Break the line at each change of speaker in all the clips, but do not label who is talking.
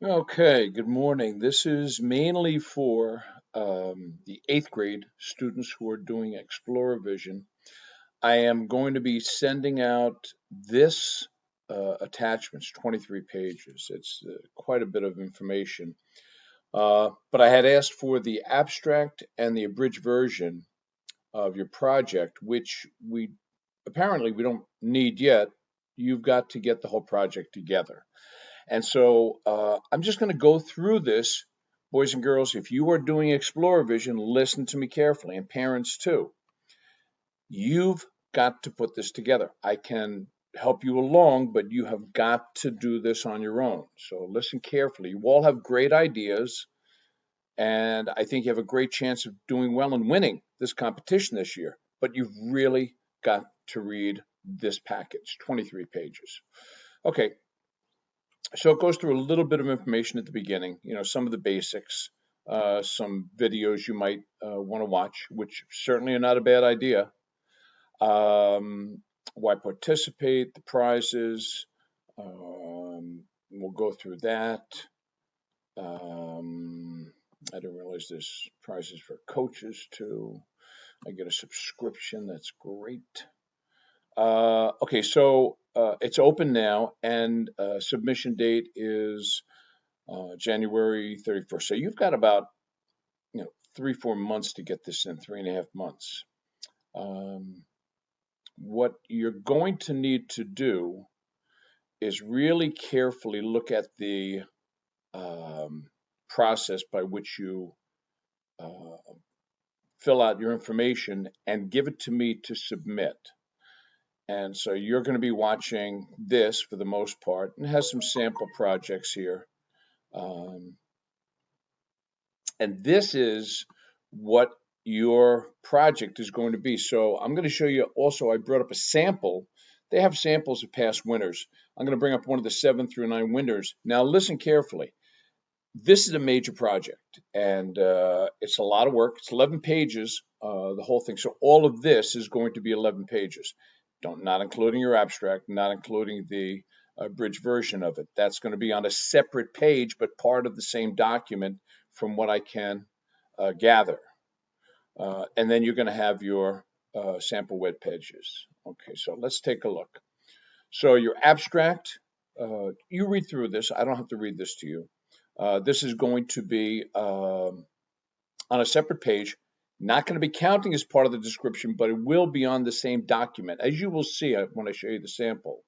Okay, good morning. This is mainly for the eighth grade students who are doing Exploravision. I am going to be sending out this attachments, 23 pages. It's quite a bit of information. But I had asked for the abstract and the abridged version of your project, which we apparently we don't need yet. You've got to get the whole project together. And so I'm just going to go through this, boys and girls. If you are doing Exploravision, listen to me carefully, and parents too. You've got to put this together. I can help you along, but you have got to do this on your own. So listen carefully. You all have great ideas, and I think you have a great chance of doing well and winning this competition this year. But you've really got to read this package, 23 pages. Okay, so it goes through a little bit of information at the beginning, some of the basics, some videos you might want to watch, which certainly are not a bad idea. Why participate, the prizes, we'll go through that. I didn't realize there's prizes for coaches too. I get a subscription, that's great. Okay, so it's open now, and submission date is January 31st. So you've got about 3-4 months to get this in, 3.5 months. What you're going to need to do is really carefully look at the process by which you fill out your information and give it to me to submit. And so you're going to be watching this for the most part, and it has some sample projects here. Um, and this is what your project is going to be. So I'm going to show you also, I brought up a sample. They have samples of past winners. I'm going to bring up one of the 7 through 9 winners. Now listen carefully. This is a major project, and it's a lot of work. It's 11 pages, the whole thing. So all of this is going to be 11 pages. Not including your abstract, not including the abridged version of it. That's going to be on a separate page, but part of the same document from what I can gather. And then you're going to have your sample web pages. Okay, so let's take a look. So your abstract, you read through this. I don't have to read this to you. This is going to be on a separate page, not going to be counting as part of the description, but it will be on the same document, as you will see when I show you the sample.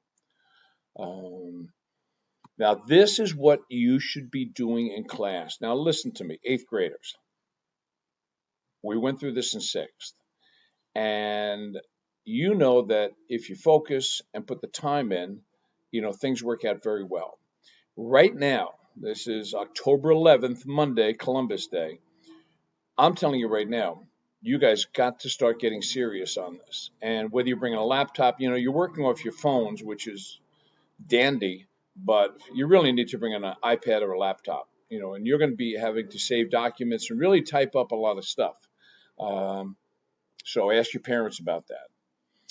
Now, this is what you should be doing in class. Now, listen to me, eighth graders. We went through this in sixth, and you know that if you focus and put the time in, things work out very well. Right now, this is October 11th, Monday, Columbus Day. I'm telling you right now, you guys got to start getting serious on this. And whether you're bringing a laptop, you're working off your phones, which is dandy, but you really need to bring an iPad or a laptop, and you're going to be having to save documents and really type up a lot of stuff. So ask your parents about that.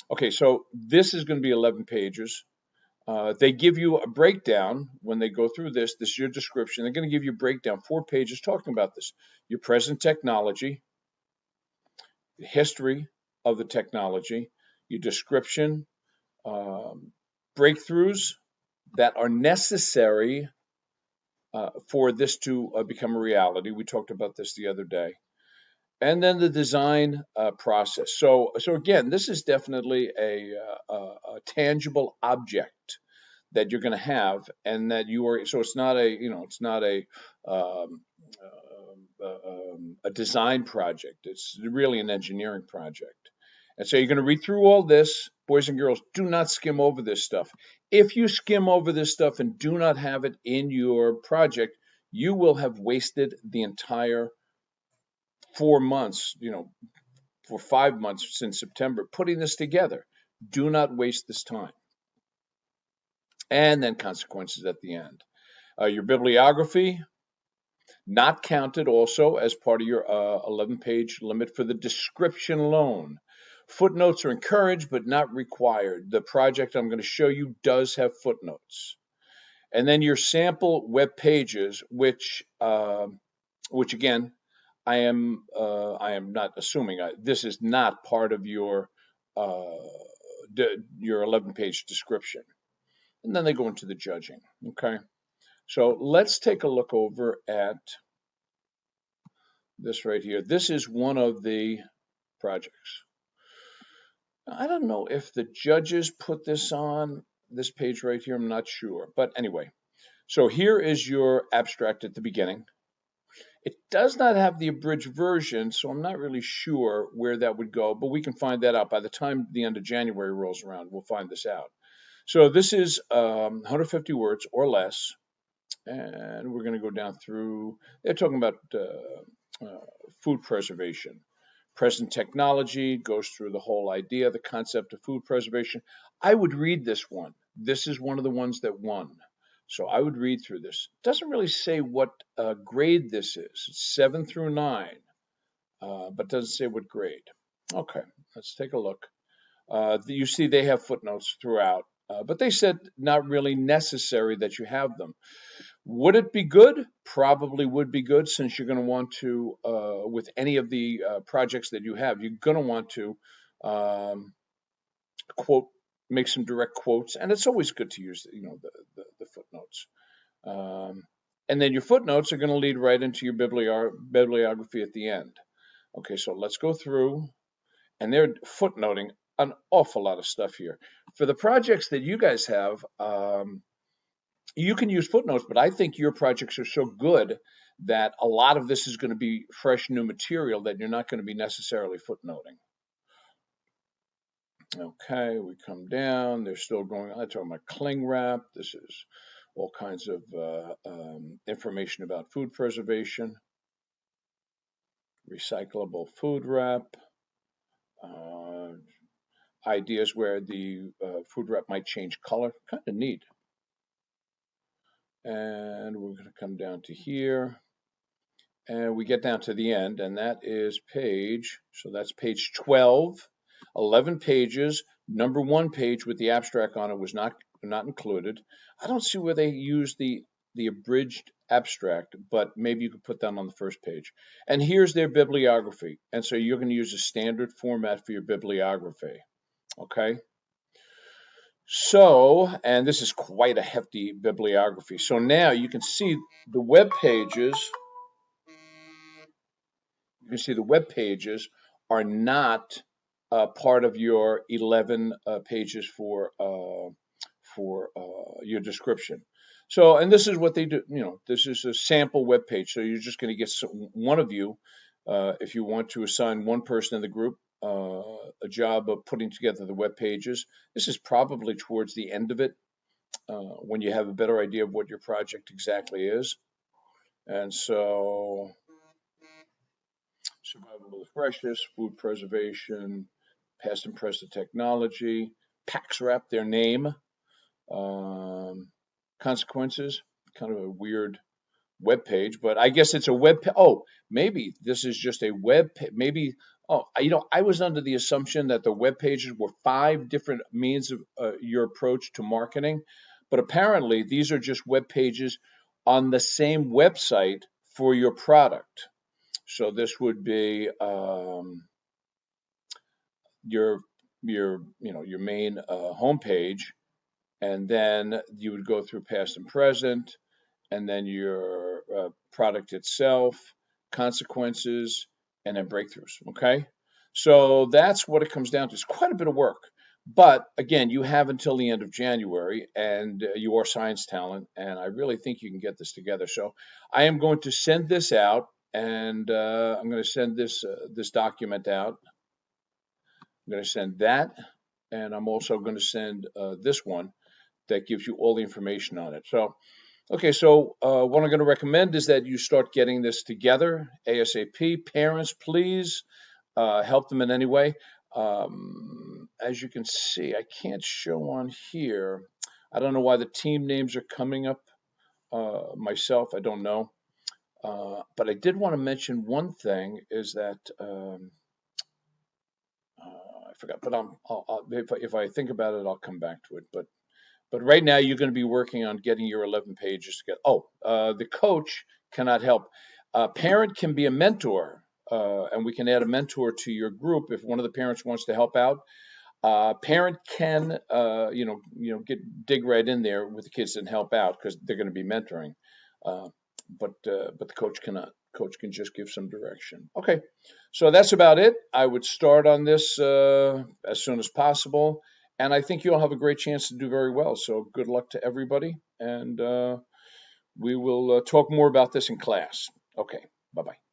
Okay, so this is going to be 11 pages. They give you a breakdown when they go through this. This is your description. They're going to give you a breakdown, 4 pages talking about this. Your present technology, the history of the technology, your description, breakthroughs that are necessary for this to become a reality. We talked about this the other day. And then the design process. So again, this is definitely a tangible object that you're going to have, and that you are. So it's not um, a design project. It's really an engineering project. And so you're going to read through all this, boys and girls. Do not skim over this stuff. If you skim over this stuff and do not have it in your project, you will have wasted the entire 4 months, for 5 months since September, putting this together. Do not waste this time. And then consequences at the end. Your bibliography, not counted also as part of your 11-page limit for the description alone. Footnotes are encouraged but not required. The project I'm going to show you does have footnotes. And then your sample web pages, which again, I am not assuming this is not part of uh, your 11-page description. And then they go into the judging. Okay, so let's take a look over at this right here. This is one of the projects. I don't know if the judges put this on this page right here. I'm not sure, but anyway. So here is your abstract at the beginning. It does not have the abridged version, so I'm not really sure where that would go, but we can find that out. By the time the end of January rolls around, we'll find this out. So this is 150 words or less, and we're going to go down through. They're talking about food preservation. Present technology goes through the whole idea, the concept of food preservation. I would read this one. This is one of the ones that won. So I would read through this. It doesn't really say what grade this is. It's 7 through 9, but doesn't say what grade. Okay, let's take a look. You see they have footnotes throughout, but they said not really necessary that you have them. Would it be good? Probably would be good, since you're going to want to, with any of the projects that you have, you're going to want to um, quote, make some direct quotes, and it's always good to use, the footnotes. Um, and then your footnotes are going to lead right into your bibliography at the end. Okay, so let's go through, and they're footnoting an awful lot of stuff here. For the projects that you guys have, you can use footnotes, but I think your projects are so good that a lot of this is going to be fresh new material that you're not going to be necessarily footnoting. Okay, we come down. They're still going on. I'm talking about cling wrap. This is all kinds of information about food preservation, recyclable food wrap, uh, ideas where the food wrap might change color. Kind of neat. And we're going to come down to here. And we get down to the end, and that is so that's page 12, 11 pages. Number one page with the abstract on it was not included. I don't see where they use the abridged abstract, but maybe you could put that on the first page. And here's their bibliography. And so you're going to use a standard format for your bibliography. Okay? So, and this is quite a hefty bibliography. So now you can see the web pages. You can see the web pages are not part of your 11 pages for your description. So, and this is what they do. This is a sample web page. So you're just going to get one of you, if you want to assign one person in the group a job of putting together the web pages. This is probably towards the end of it, when you have a better idea of what your project exactly is. And so survival of the freshest, food preservation, past and present technology, PAX wrap their name, consequences, kind of a weird web page, but I guess it's a web. Oh, maybe this is just a web. Maybe. Oh, I was under the assumption that the web pages were 5 different means of your approach to marketing, but apparently these are just web pages on the same website for your product. So this would be your your main homepage, and then you would go through past and present, and then your product itself, consequences, and then breakthroughs. Okay, so that's what it comes down to. It's quite a bit of work, but again, you have until the end of January, and you are science talent, and I really think you can get this together. So I am going to send this out, and I'm going to send this document out. I'm going to send that, and I'm also going to send this one that gives you all the information on it. So, okay, so what I'm going to recommend is that you start getting this together ASAP. Parents, please help them in any way. As you can see, I can't show on here. I don't know why the team names are coming up myself. I don't know. But I did want to mention one thing is that I forgot, but if I think about it, I'll come back to it. But But right now, you're going to be working on getting your 11 pages together. The coach cannot help. Parent can be a mentor, and we can add a mentor to your group if one of the parents wants to help out. Parent can, dig right in there with the kids and help out because they're going to be mentoring. Uh, but the coach cannot. Coach can just give some direction. Okay, so that's about it. I would start on this as soon as possible, and I think you'll have a great chance to do very well. So good luck to everybody, and we will talk more about this in class. Okay, bye bye.